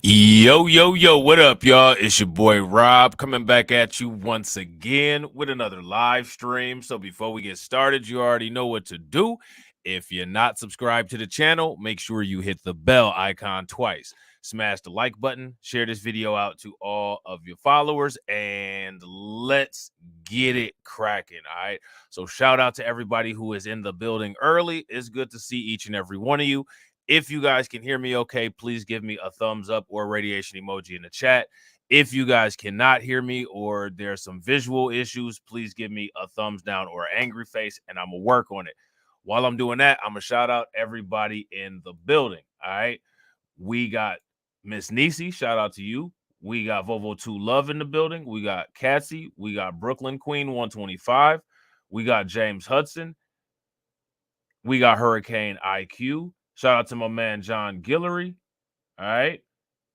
Yo, what up, y'all? It's your boy Rob coming back at you once again with another live stream. So before we get started, you already know what to do. If you're not subscribed to the channel, make sure you hit the bell icon twice. Smash the like button, share this video out to all of your followers, and let's get it cracking, all right? So shout out to everybody who is in the building early. It's good to see each and every one of you. If you guys can hear me okay, please give me a thumbs up or radiation emoji in the chat. If you guys cannot hear me or there's some visual issues, please give me a thumbs down or angry face, and I'm going to work on it. While I'm doing that, I'm going to shout out everybody in the building, all right? We got Miss Nisi, shout out to you. We got Volvo 2 Love in the building. We got Catsy. We got Brooklyn Queen 125. We got James Hudson. We got Hurricane IQ. Shout out to my man, John Guillory. All right.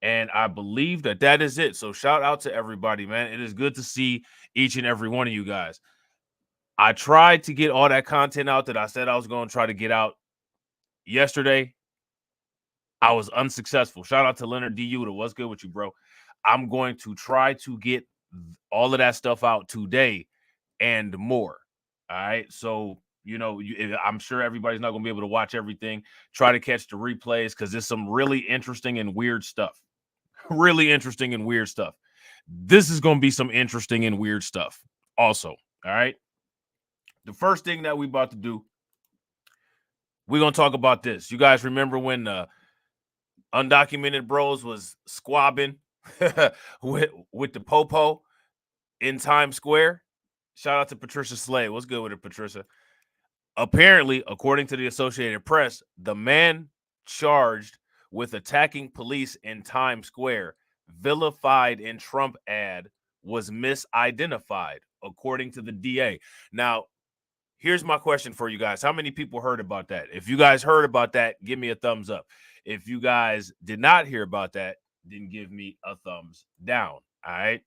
And I believe that is it. So shout out to everybody, man. It is good to see each and every one of you guys. I tried to get all that content out that I said I was going to try to get out yesterday. I was unsuccessful. Shout out to Leonard D. Uda. What's good with you, bro? I'm going to try to get all of that stuff out today and more. All right. So, you know, I'm sure everybody's not going to be able to watch everything. Try to catch the replays because there's some really interesting and weird stuff. Really interesting and weird stuff. This is going to be some interesting and weird stuff also. All right. The first thing that we about to do, we're going to talk about this. You guys remember when Undocumented Bros was squabbing with the Popo in Times Square? Shout out to Patricia Slade. What's good with it, Patricia? Apparently, according to the Associated Press, the man charged with attacking police in Times Square, vilified in Trump ad, was misidentified, according to the DA. Now, here's my question for you guys. How many people heard about that? If you guys heard about that, give me a thumbs up. If you guys did not hear about that, then give me a thumbs down. All right.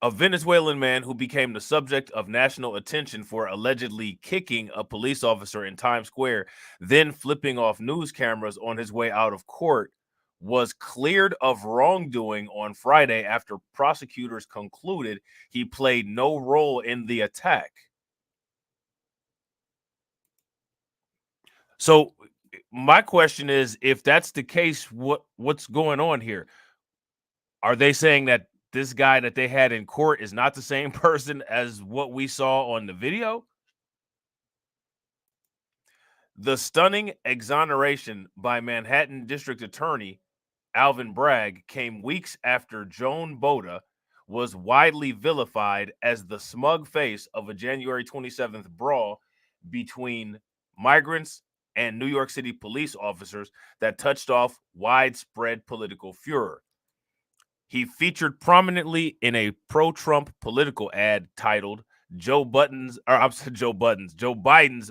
A Venezuelan man who became the subject of national attention for allegedly kicking a police officer in Times Square, then flipping off news cameras on his way out of court, was cleared of wrongdoing on Friday after prosecutors concluded he played no role in the attack. So my question is, if that's the case, what's going on here? Are they saying that this guy that they had in court is not the same person as what we saw on the video? The stunning exoneration by Manhattan District Attorney Alvin Bragg came weeks after Joan Boda was widely vilified as the smug face of a January 27th brawl between migrants and New York City police officers that touched off widespread political furor. He featured prominently in a pro-Trump political ad titled Joe Biden's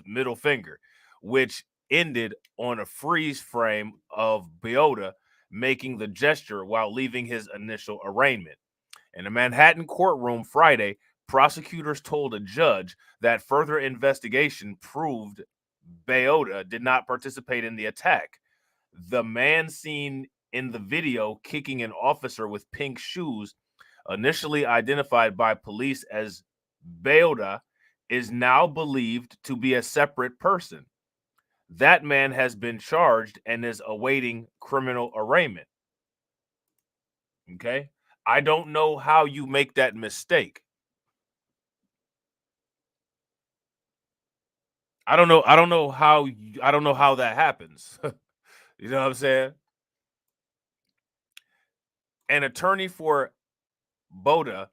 middle finger, which ended on a freeze frame of Boda making the gesture while leaving his initial arraignment. In a Manhattan courtroom Friday, prosecutors told a judge that further investigation proved Boda did not participate in the attack. The man seen in the video kicking an officer with pink shoes, initially identified by police as Boda, is now believed to be a separate person. That man has been charged and is awaiting criminal arraignment. Okay? I don't know how you make that mistake. I don't know how that happens. You know what I'm saying? An attorney for Boda,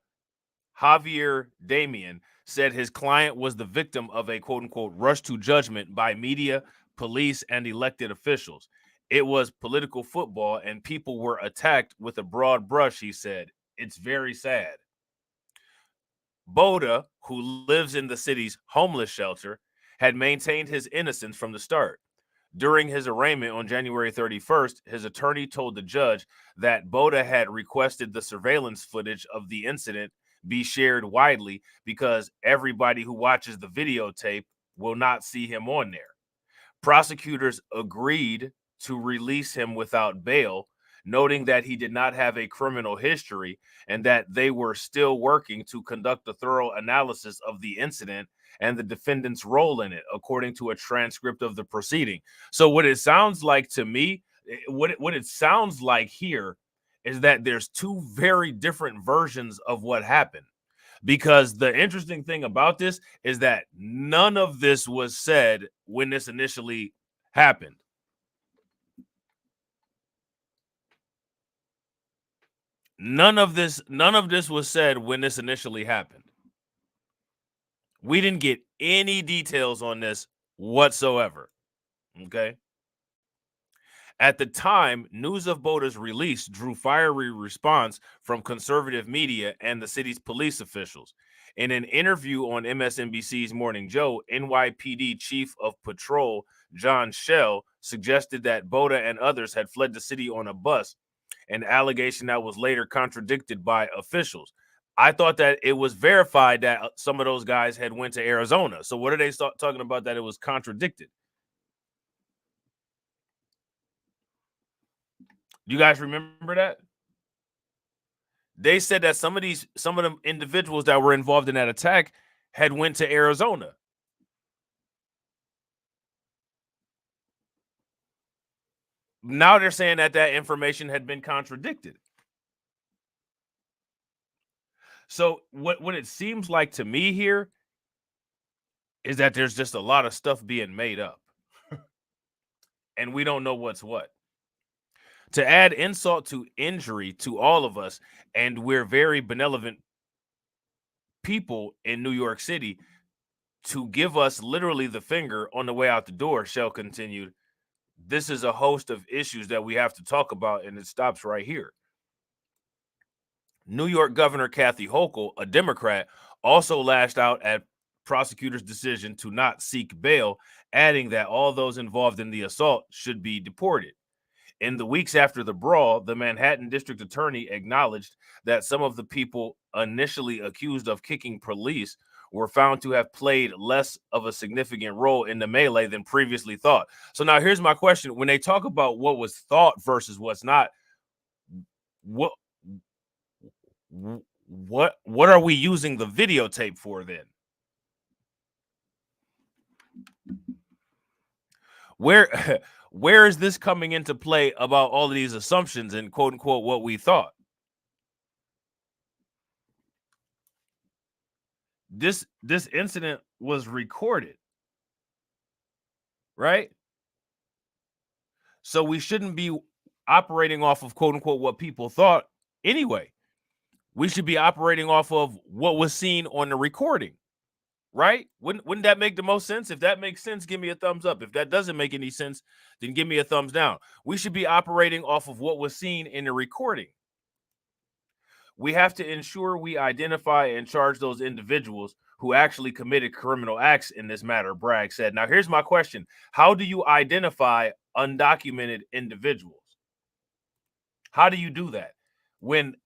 Javier Damian, said his client was the victim of a quote-unquote rush to judgment by media, police, and elected officials. It was political football, and people were attacked with a broad brush, he said. It's very sad. Boda, who lives in the city's homeless shelter, had maintained his innocence from the start. During his arraignment on January 31st, his attorney told the judge that Boda had requested the surveillance footage of the incident be shared widely because everybody who watches the videotape will not see him on there. Prosecutors agreed to release him without bail noting that he did not have a criminal history and that they were still working to conduct a thorough analysis of the incident and the defendant's role in it, according to a transcript of the proceeding. So what it sounds like to me, what it sounds like here is that there's two very different versions of what happened. Because the interesting thing about this is that none of this was said when this initially happened. None of this was said when this initially happened. We didn't get any details on this whatsoever. Okay. At the time, news of Boda's release drew fiery response from conservative media and the city's police officials. In an interview on MSNBC's Morning Joe, NYPD Chief of Patrol John Schell suggested that Boda and others had fled the city on a bus, an allegation that was later contradicted by officials. I thought that it was verified that some of those guys had went to Arizona. So what are they talking about that it was contradicted? You guys remember that? They said that some of them individuals that were involved in that attack had went to Arizona. Now they're saying that information had been contradicted. So what it seems like to me here is that there's just a lot of stuff being made up. And we don't know what's what. To add insult to injury to all of us, and we're very benevolent people in New York City, to give us literally the finger on the way out the door, Shell continued. This is a host of issues that we have to talk about, and it stops right here. New York Governor Kathy Hochul, a Democrat, also lashed out at prosecutors' decision to not seek bail, adding that all those involved in the assault should be deported. In the weeks after the brawl, the Manhattan District Attorney acknowledged that some of the people initially accused of kicking police were found to have played less of a significant role in the melee than previously thought. So now here's my question. When they talk about what was thought versus what's not, what are we using the videotape for then? Where is this coming into play about all of these assumptions and quote unquote what we thought? This incident was recorded, right? So we shouldn't be operating off of quote unquote what people thought anyway. We should be operating off of what was seen on the recording, right? Wouldn't that make the most sense? If that makes sense, give me a thumbs up. If that doesn't make any sense, then give me a thumbs down. We should be operating off of what was seen in the recording. We have to ensure we identify and charge those individuals who actually committed criminal acts in this matter, Bragg said. Now, here's my question. How do you identify undocumented individuals? How do you do that? When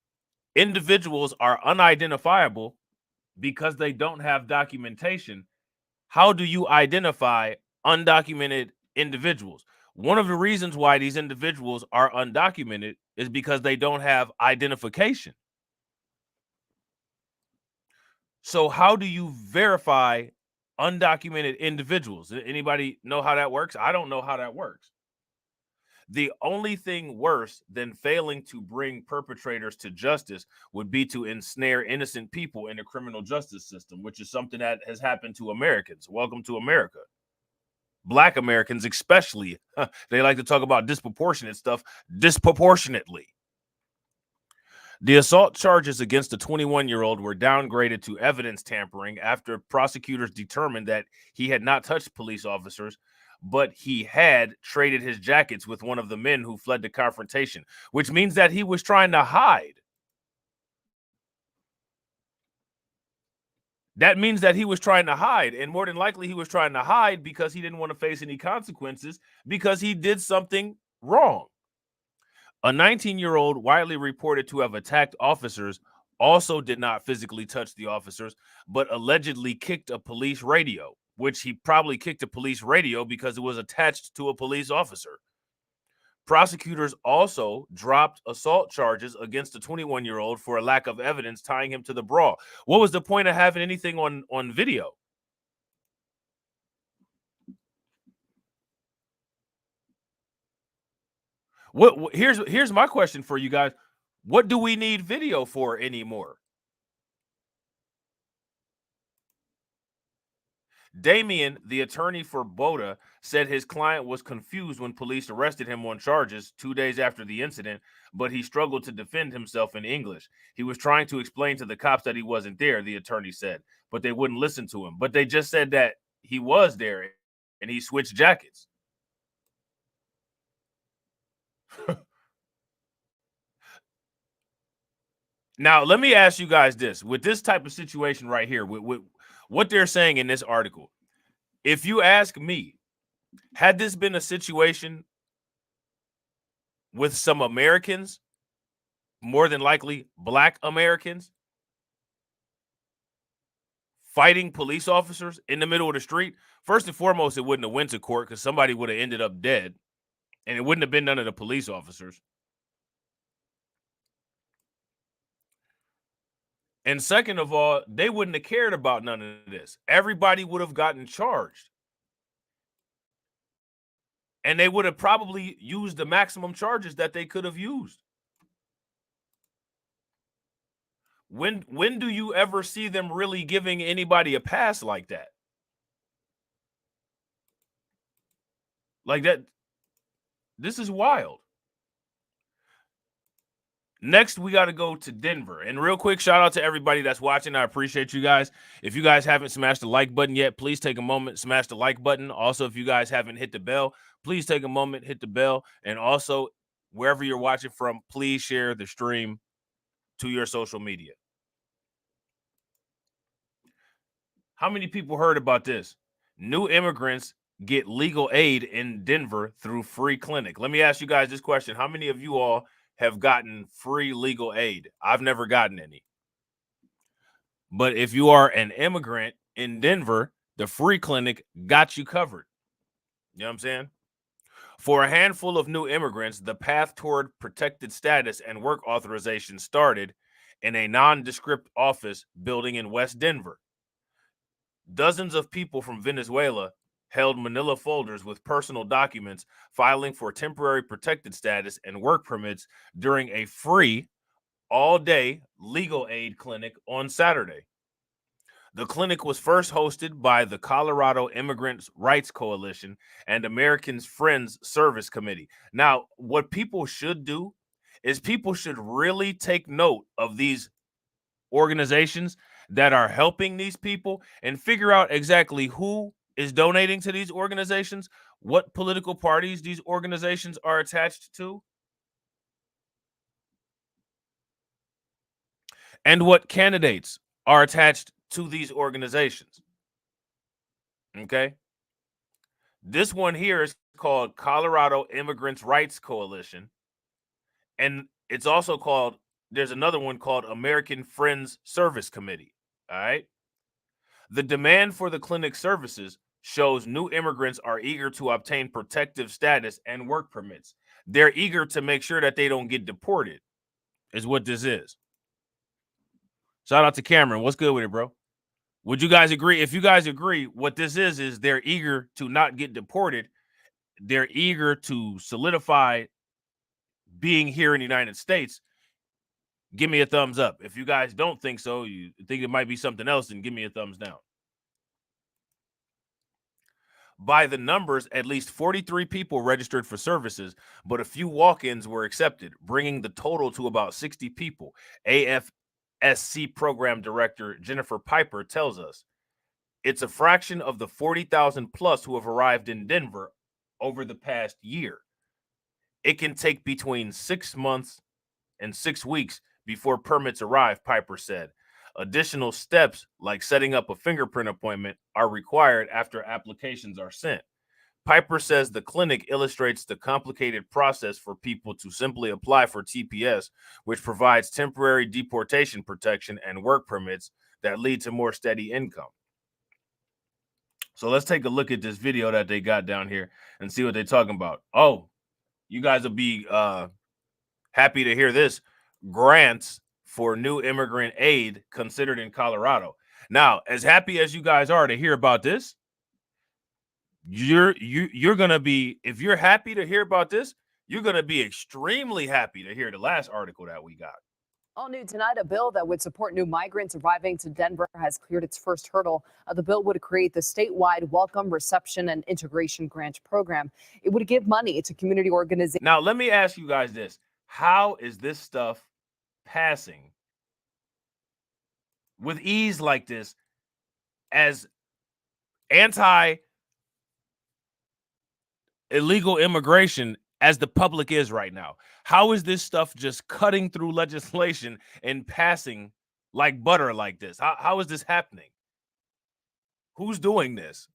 individuals are unidentifiable because they don't have documentation, how do you identify undocumented individuals? One of the reasons why these individuals are undocumented is because they don't have identification. So how do you verify undocumented individuals? Anybody know how that works? I don't know how that works. The only thing worse than failing to bring perpetrators to justice would be to ensnare innocent people in the criminal justice system, which is something that has happened to Americans. Welcome to America. Black Americans especially. They like to talk about disproportionate stuff disproportionately. The assault charges against the 21-year-old were downgraded to evidence tampering after prosecutors determined that he had not touched police officers, but he had traded his jackets with one of the men who fled the confrontation, which means that he was trying to hide. That means that he was trying to hide, and more than likely he was trying to hide because he didn't want to face any consequences because he did something wrong. A 19-year-old widely reported to have attacked officers also did not physically touch the officers, but allegedly kicked a police radio, which he probably kicked a police radio because it was attached to a police officer. Prosecutors also dropped assault charges against the 21-year-old for a lack of evidence tying him to the brawl. What was the point of having anything on video? Here's my question for you guys. What do we need video for anymore? Damien, the attorney for Boda, said his client was confused when police arrested him on charges 2 days after the incident, but he struggled to defend himself in English. He was trying to explain to the cops that he wasn't there, the attorney said, but they wouldn't listen to him. But they just said that he was there and he switched jackets. Now, let me ask you guys this. With this type of situation right here, with what they're saying in this article, if you ask me, had this been a situation with some Americans, more than likely Black Americans, fighting police officers in the middle of the street, first and foremost, it wouldn't have went to court because somebody would have ended up dead, and it wouldn't have been none of the police officers. And second of all, they wouldn't have cared about none of this. Everybody would have gotten charged. And they would have probably used the maximum charges that they could have used. When do you ever see them really giving anybody a pass like that? Like that, this is wild. Next, we got to go to Denver. And real quick, shout out to everybody that's watching. I appreciate you guys. If you guys haven't smashed the like button yet, please take a moment, smash the like button. Also, if you guys haven't hit the bell, please take a moment, hit the bell. And also, wherever you're watching from, please share the stream to your social media. How many people heard about this? New immigrants get legal aid in Denver through free clinic. Let me ask you guys this question. How many of you all have gotten free legal aid? I've never gotten any. But if you are an immigrant in Denver, the free clinic got you covered. You know what I'm saying? For a handful of new immigrants, the path toward protected status and work authorization started in a nondescript office building in West Denver. Dozens of people from Venezuela held manila folders with personal documents filing for temporary protected status and work permits during a free all-day legal aid clinic on Saturday. The clinic was first hosted by the Colorado Immigrants' Rights Coalition and Americans' Friends Service Committee. Now, what people should do is people should really take note of these organizations that are helping these people and figure out exactly who is donating to these organizations, what political parties these organizations are attached to, and what candidates are attached to these organizations. Okay? This one here is called Colorado Immigrants' Rights Coalition. And it's also called, there's another one called American Friends Service Committee. All right? The demand for the clinic services shows new immigrants are eager to obtain protective status and work permits. They're eager to make sure that they don't get deported, is what this is. Shout out to Cameron. What's good with it, bro? Would you guys agree? If you guys agree, what this is they're eager to not get deported. They're eager to solidify being here in the United States. Give me a thumbs up. If you guys don't think so, you think it might be something else, then give me a thumbs down. By the numbers, at least 43 people registered for services, but a few walk-ins were accepted, bringing the total to about 60 people. AFSC program director Jennifer Piper tells us it's a fraction of the 40,000 plus who have arrived in Denver over the past year. It can take between 6 months and 6 weeks before permits arrive, Piper said. Additional steps like setting up a fingerprint appointment are required after applications are sent. Piper says the clinic illustrates the complicated process for people to simply apply for TPS, which provides temporary deportation protection and work permits that lead to more steady income. So let's take a look at this video that they got down here and see what they're talking about. Oh, you guys will be happy to hear this. Grants for new immigrant aid considered in Colorado. Now, as happy as you guys are to hear about this, you're gonna be, if you're happy to hear about this, you're gonna be extremely happy to hear the last article that we got. All new tonight, a bill that would support new migrants arriving to Denver has cleared its first hurdle. The bill would create the statewide Welcome, Reception, and Integration Grant Program. It would give money to community organizations. Now, let me ask you guys this. How is this stuff passing with ease like this as anti-illegal immigration as the public is right now? How is this stuff just cutting through legislation and passing like butter like this? How is this happening? Who's doing this?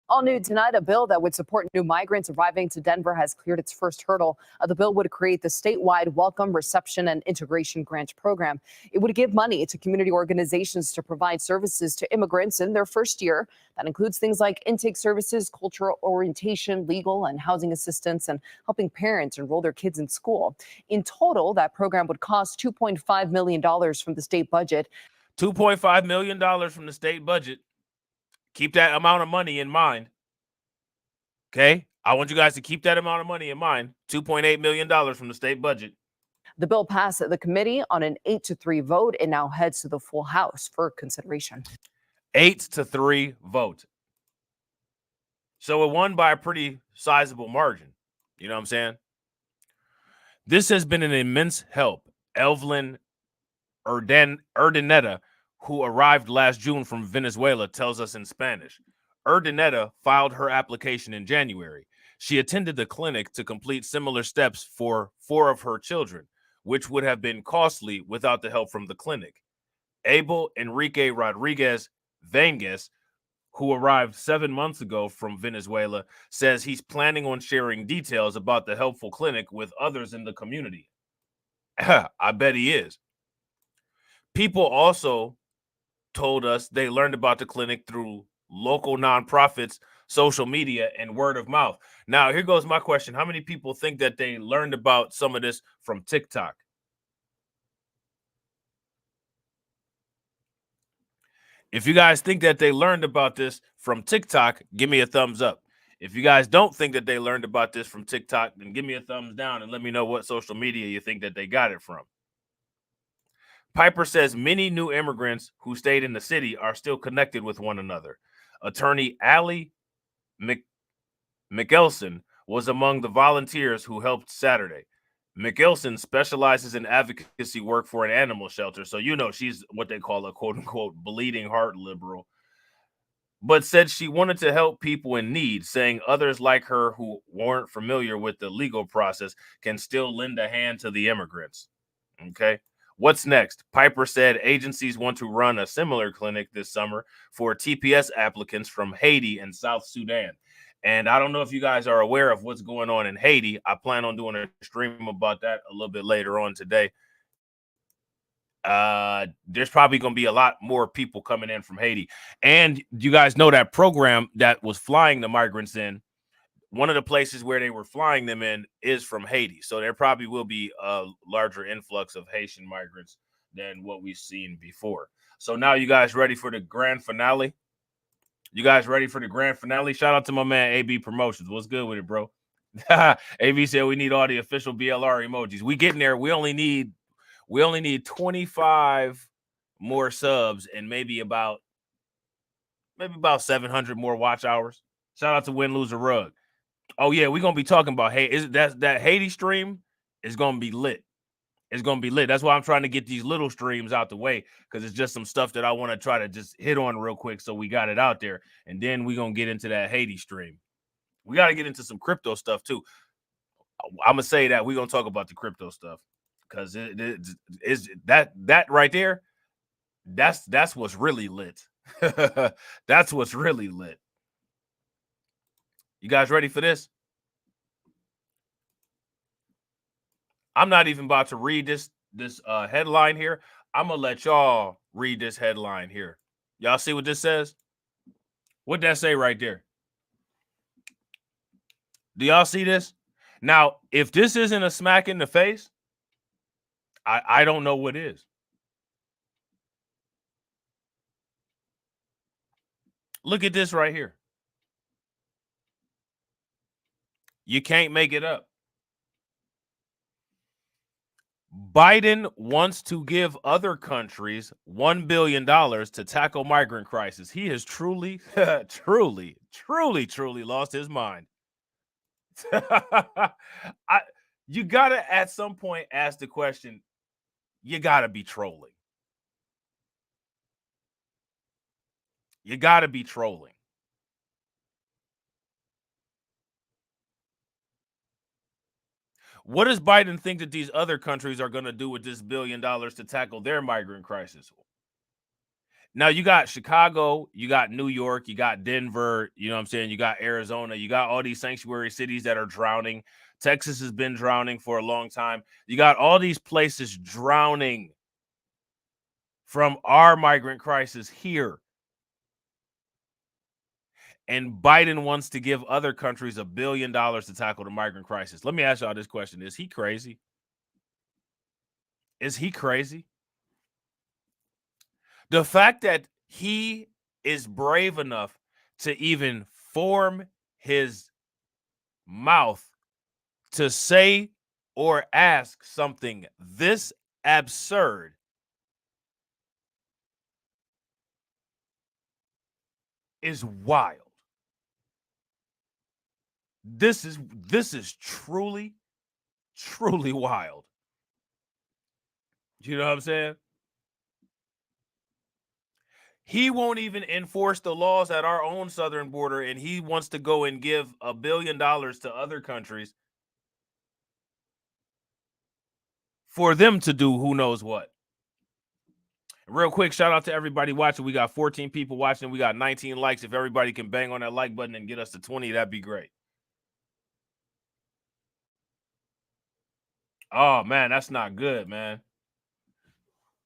All new tonight, a bill that would support new migrants arriving to Denver has cleared its first hurdle. The bill would create the statewide Welcome, Reception, and Integration Grant Program. It would give money to community organizations to provide services to immigrants in their first year. That includes things like intake services, cultural orientation, legal and housing assistance, and helping parents enroll their kids in school. In total, that program would cost $2.5 million from the state budget. $2.5 million from the state budget. Keep that amount of money in mind. Okay? I want you guys to keep that amount of money in mind. $2.8 million from the state budget. The bill passed the committee on an 8-3 vote and now heads to the full House for consideration. 8-3 vote. So it won by a pretty sizable margin. You know what I'm saying? This has been an immense help. Evelyn Urdaneta, who arrived last June from Venezuela, tells us in Spanish. Urdaneta filed her application in January. She attended the clinic to complete similar steps for 4 of her children, which would have been costly without the help from the clinic. Abel Enrique Rodriguez Venges, who arrived 7 months ago from Venezuela, says he's planning on sharing details about the helpful clinic with others in the community. I bet he is. People also told us they learned about the clinic through local nonprofits, social media, and word of mouth. Now, here goes my question. How many people think that they learned about some of this from TikTok? If you guys think that they learned about this from TikTok, give me a thumbs up. If you guys don't think that they learned about this from TikTok, then give me a thumbs down and let me know what social media you think that they got it from. Piper says many new immigrants who stayed in the city are still connected with one another. Attorney Allie McElson was among the volunteers who helped Saturday. McElson specializes in advocacy work for an animal shelter, so you know she's what they call a quote-unquote bleeding heart liberal, but said she wanted to help people in need, saying others like her who weren't familiar with the legal process can still lend a hand to the immigrants. Okay. What's next? Piper said agencies want to run a similar clinic this summer for TPS applicants from Haiti and South Sudan. And I don't know if you guys are aware of what's going on in Haiti. I plan on doing a stream about that a little bit later on today. There's probably going to be a lot more people coming in from Haiti. And you guys know that program that was flying the migrants in, one of the places where they were flying them in is from Haiti. So there probably will be a larger influx of Haitian migrants than what we've seen before. So now you guys ready for the grand finale? You guys ready for the grand finale? Shout out to my man AB Promotions. What's good with it, bro? AB said we need all the official BLR emojis. We getting there. We only need 25 more subs and maybe about 700 more watch hours. Shout out to Win Lose a Rug. Oh yeah, we're gonna be talking about that Haiti stream is gonna be lit. It's gonna be lit. That's why I'm trying to get these little streams out the way, because it's just some stuff that I want to try to just hit on real quick, so we got it out there, and then we're gonna get into that Haiti stream. We got to get into some crypto stuff too. I'm gonna say that we're gonna talk about the crypto stuff, because it is that right there. That's what's really lit. That's what's really lit. You guys ready for this? I'm not even about to read this headline here. I'm gonna let y'all read this headline here. Y'all see what this says? What'd that say right there? Do y'all see this? Now, if this isn't a smack in the face, I don't know what is. Look at this right here. You can't make it up. Biden wants to give other countries $1 billion to tackle migrant crisis. He has truly, truly lost his mind. You got to, at some point, ask the question, you got to be trolling. You got to be trolling. What does Biden think that these other countries are going to do with this $1 billion to tackle their migrant crisis? Now, you got Chicago, you got New York, you got Denver, you know what I'm saying? You got Arizona, you got all these sanctuary cities that are drowning. Texas has been drowning for a long time. You got all these places drowning from our migrant crisis here. And Biden wants to give other countries $1 billion to tackle the migrant crisis. Let me ask y'all this question. Is he crazy? Is he crazy? The fact that he is brave enough to even form his mouth to say or ask something this absurd is wild. This is truly wild. You know what I'm saying? He won't even enforce the laws at our own southern border, and he wants to go and give $1 billion to other countries for them to do who knows what. Real quick, shout out to everybody watching. We got 14 people watching. We got 19 likes. If everybody can bang on that like button and get us to 20, that'd be great. Oh, man, that's not good, man.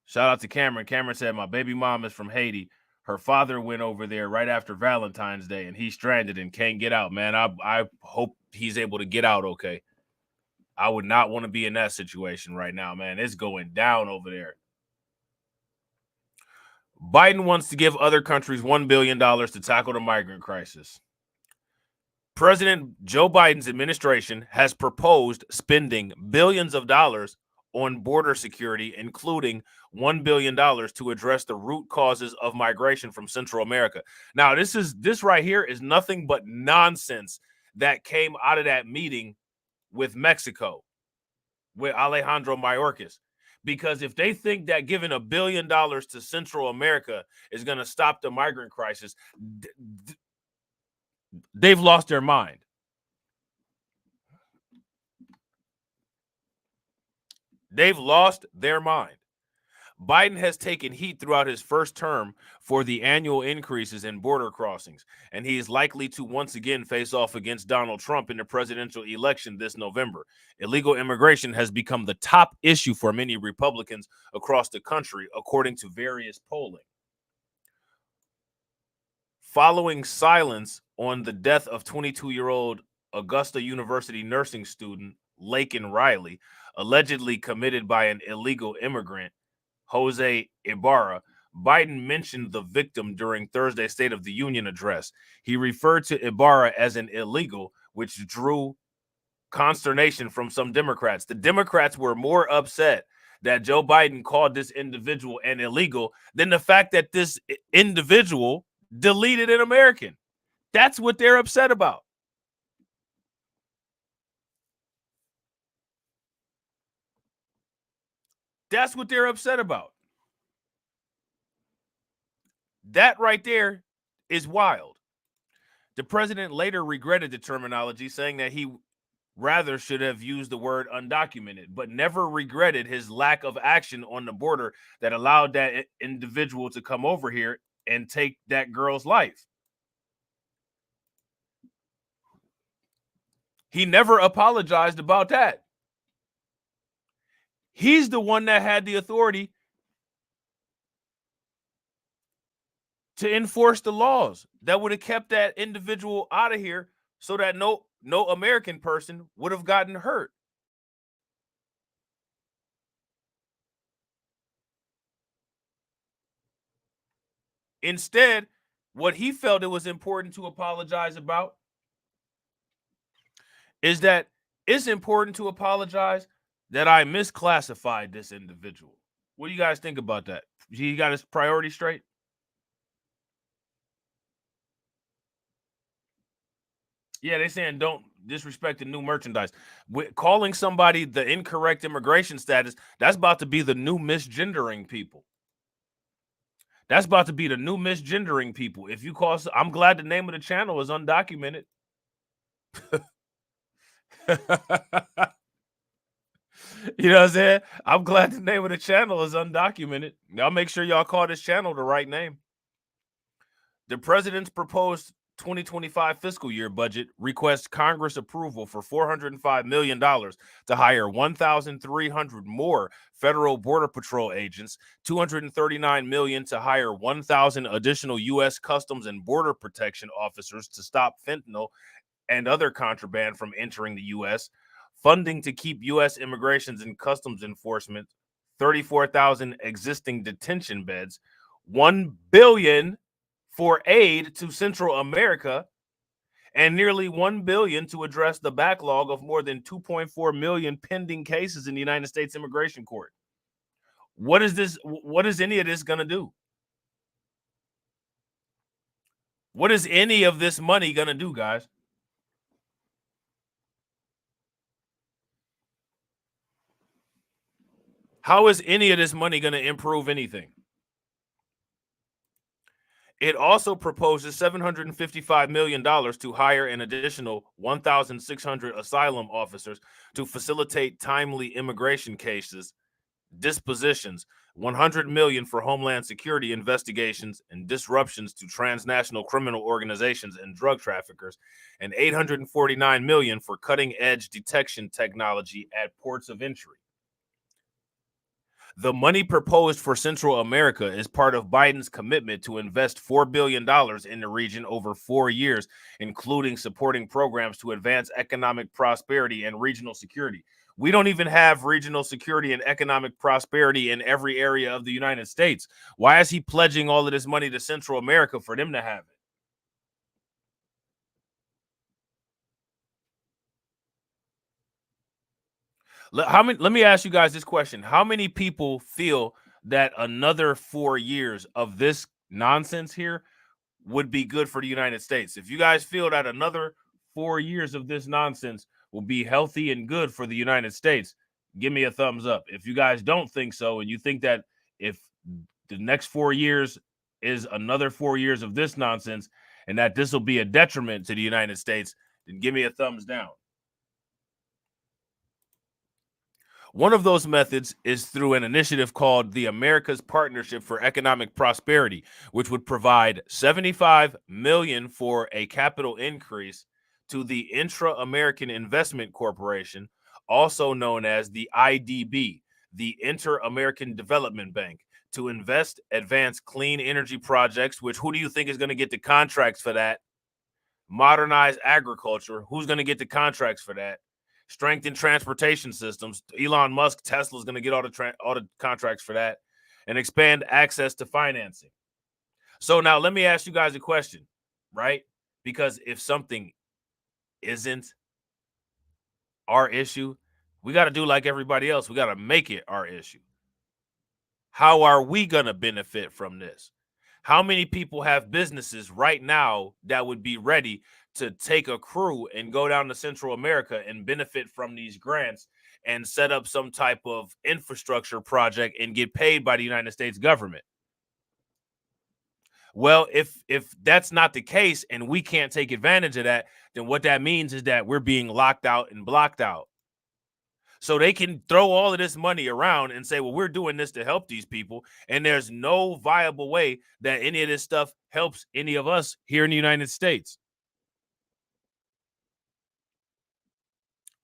Shout out to Cameron. Cameron said, my baby mom is from Haiti. Her father went over there right after Valentine's Day, and he's stranded and can't get out, man. I hope he's able to get out okay. I would not want to be in that situation right now, man. It's going down over there. Biden wants to give other countries $1 billion to tackle the migrant crisis. President Joe Biden's administration has proposed spending billions of dollars on border security, including $1 billion to address the root causes of migration from Central America. Now, this right here is nothing but nonsense that came out of that meeting with Mexico, with Alejandro Mayorkas. Because if they think that giving $1 billion to Central America is going to stop the migrant crisis, they've lost their mind. They've lost their mind. Biden has taken heat throughout his first term for the annual increases in border crossings, and he is likely to once again face off against Donald Trump in the presidential election this November. Illegal immigration has become the top issue for many Republicans across the country, according to various polling. Following silence on the death of 22-year-old Augusta University nursing student Laken Riley, allegedly committed by an illegal immigrant, Jose Ibarra, Biden mentioned the victim during Thursday's State of the Union address. He referred to Ibarra as an illegal, which drew consternation from some Democrats. The Democrats were more upset that Joe Biden called this individual an illegal than the fact that this individual deleted an American. That's what they're upset about. That's what they're upset about. That right there is wild. The president later regretted the terminology, saying that he rather should have used the word undocumented, but never regretted his lack of action on the border that allowed that individual to come over here and take that girl's life. He never apologized about that. He's the one that had the authority to enforce the laws that would have kept that individual out of here so that no American person would have gotten hurt. Instead, what he felt it was important to apologize about is that it's important to apologize that I misclassified this individual. What do you guys think about that? He got his priorities straight? Yeah, they're saying don't disrespect the new merchandise. Calling somebody the incorrect immigration status, that's about to be the new misgendering people. That's about to be the new misgendering people. If you call, I'm glad the name of the channel is undocumented. You know what I'm saying? I'm glad the name of the channel is undocumented. I'll make sure y'all call this channel the right name. The president's proposed 2025 fiscal year budget requests Congress approval for $405 million to hire 1,300 more federal border patrol agents, $239 million to hire 1,000 additional U.S. Customs and Border Protection officers to stop fentanyl and other contraband from entering the U.S., funding to keep U.S. Immigrations and Customs Enforcement, 34,000 existing detention beds, $1 billion for aid to Central America, and nearly $1 billion to address the backlog of more than 2.4 million pending cases in the United States Immigration Court. What is this? What is any of this going to do? What is any of this money going to do, guys? How is any of this money going to improve anything? It also proposes $755 million to hire an additional 1,600 asylum officers to facilitate timely immigration cases, dispositions, $100 million for homeland security investigations and disruptions to transnational criminal organizations and drug traffickers, and $849 million for cutting-edge detection technology at ports of entry. The money proposed for Central America is part of Biden's commitment to invest $4 billion in the region over 4 years, including supporting programs to advance economic prosperity and regional security. We don't even have regional security and economic prosperity in every area of the United States. Why is he pledging all of this money to Central America for them to have it? Let me ask you guys this question. How many people feel that another 4 years of this nonsense here would be good for the United States? If you guys feel that another 4 years of this nonsense will be healthy and good for the United States, give me a thumbs up. If you guys don't think so, and you think that if the next 4 years is another 4 years of this nonsense and that this will be a detriment to the United States, then give me a thumbs down. One of those methods is through an initiative called the America's Partnership for Economic Prosperity, which would provide $75 million for a capital increase to the Intra-American Investment Corporation, also known as the IDB, the Inter-American Development Bank, to advance clean energy projects, which who do you think is going to get the contracts for that? Modernize agriculture. Who's going to get the contracts for that? Strengthen transportation systems. Elon Musk, Tesla's going to get all the contracts for that, and expand access to financing. So now let me ask you guys a question, right? Because if something isn't our issue, we got to do like everybody else. We got to make it our issue. How are we going to benefit from this? How many people have businesses right now that would be ready to take a crew and go down to Central America and benefit from these grants and set up some type of infrastructure project and get paid by the United States government? Well, if that's not the case and we can't take advantage of that, then what that means is that we're being locked out and blocked out. So they can throw all of this money around and say, well, we're doing this to help these people. And there's no viable way that any of this stuff helps any of us here in the United States.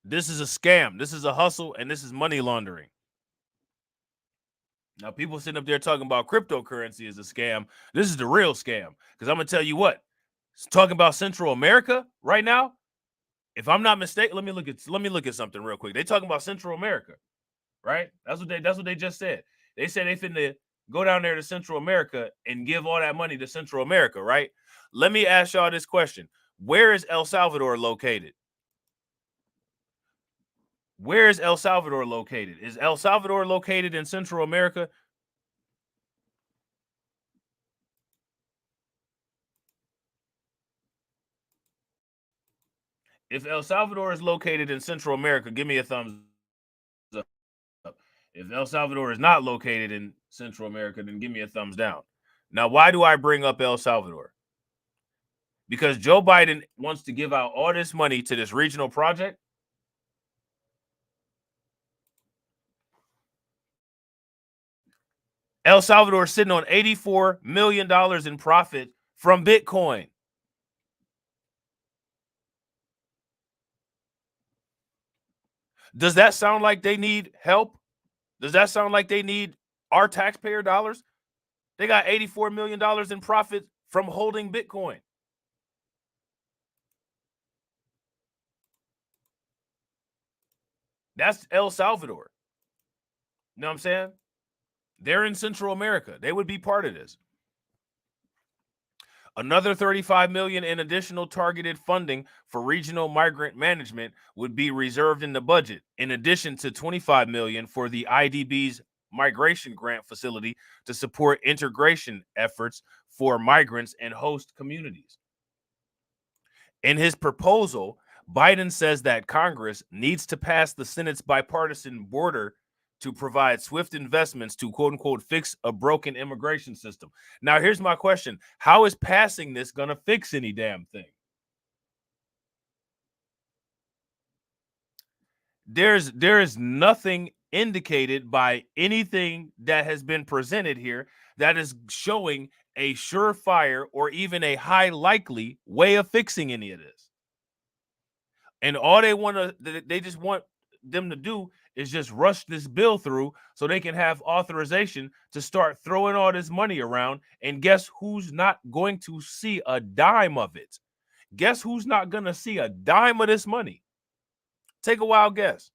This is a scam. This is a hustle, and this is money laundering. Now, people sitting up there talking about cryptocurrency is a scam. This is the real scam. Because I'm going to tell you what, talking about Central America right now, If I'm not mistaken, let me look at something real quick. They talking about Central America, right? That's what they just said. They said they finna go down there to Central America and give all that money to Central America, right? Let me ask y'all this question. Where is El Salvador located? Where is El Salvador located? Is El Salvador located in Central America? If El Salvador is located in Central America, give me a thumbs up. If El Salvador is not located in Central America, then give me a thumbs down. Now, why do I bring up El Salvador? Because Joe Biden wants to give out all this money to this regional project. El Salvador is sitting on $84 million in profit from Bitcoin. Does that sound like they need help? Does that sound like they need our taxpayer dollars? They got $84 million in profit from holding Bitcoin. That's El Salvador. You know what I'm saying? They're in Central America. They would be part of this. Another $35 million in additional targeted funding for regional migrant management would be reserved in the budget, in addition to $25 million for the IDB's migration grant facility to support integration efforts for migrants and host communities. In his proposal, Biden says that Congress needs to pass the Senate's bipartisan border to provide swift investments to quote unquote fix a broken immigration system. Now, here's my question. How is passing this going to fix any damn thing? There is nothing indicated by anything that has been presented here that is showing a surefire or even a high likely way of fixing any of this. And all they just want them to do is just rush this bill through so they can have authorization to start throwing all this money around. And guess who's not going to see a dime of it? Guess who's not going to see a dime of this money? Take a wild guess.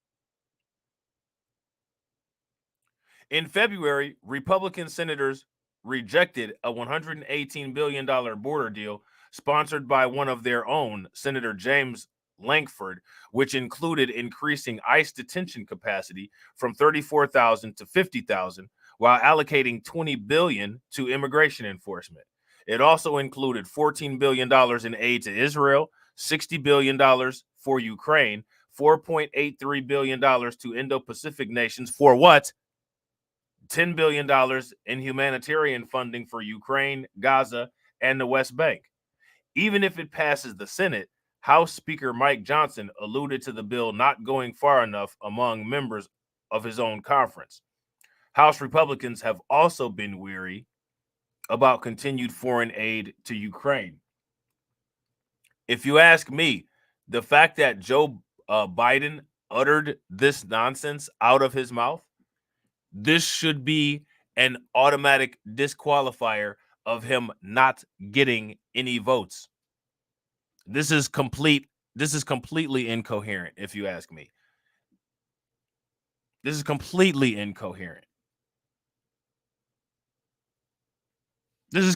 In February, Republican senators rejected a $118 billion border deal sponsored by one of their own, Senator James Lankford, which included increasing ICE detention capacity from 34,000 to 50,000 while allocating $20 billion to immigration enforcement. It also included $14 billion in aid to Israel, $60 billion for Ukraine, $4.83 billion to Indo-Pacific nations for what? $10 billion in humanitarian funding for Ukraine, Gaza, and the West Bank. Even if it passes the Senate, House Speaker Mike Johnson alluded to the bill not going far enough among members of his own conference. House Republicans have also been weary about continued foreign aid to Ukraine. If you ask me, the fact that Joe Biden uttered this nonsense out of his mouth, this should be an automatic disqualifier of him not getting any votes. This is completely incoherent, if you ask me. This is completely incoherent. This is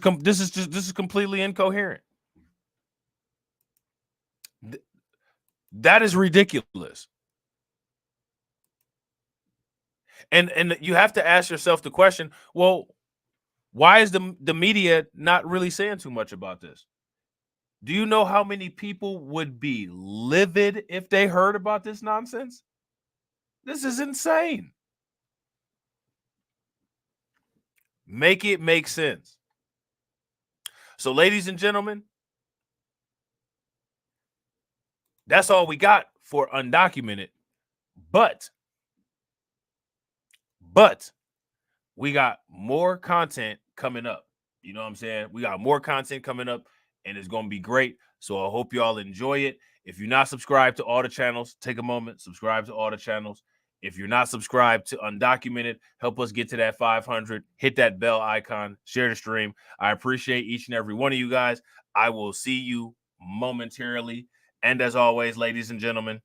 completely incoherent. That is ridiculous. And you have to ask yourself the question, well, why is the media not really saying too much about this? Do you know how many people would be livid if they heard about this nonsense? This is insane. Make it make sense. So, ladies and gentlemen, that's all we got for Undocumented. But we got more content coming up. You know what I'm saying? We got more content coming up, and it's going to be great. So I hope y'all enjoy it. If you're not subscribed to all the channels, take a moment, subscribe to all the channels. If you're not subscribed to Undocumented, help us get to that 500. Hit that bell icon, share the stream. I appreciate each and every one of you guys. I will see you momentarily And as always, ladies and gentlemen,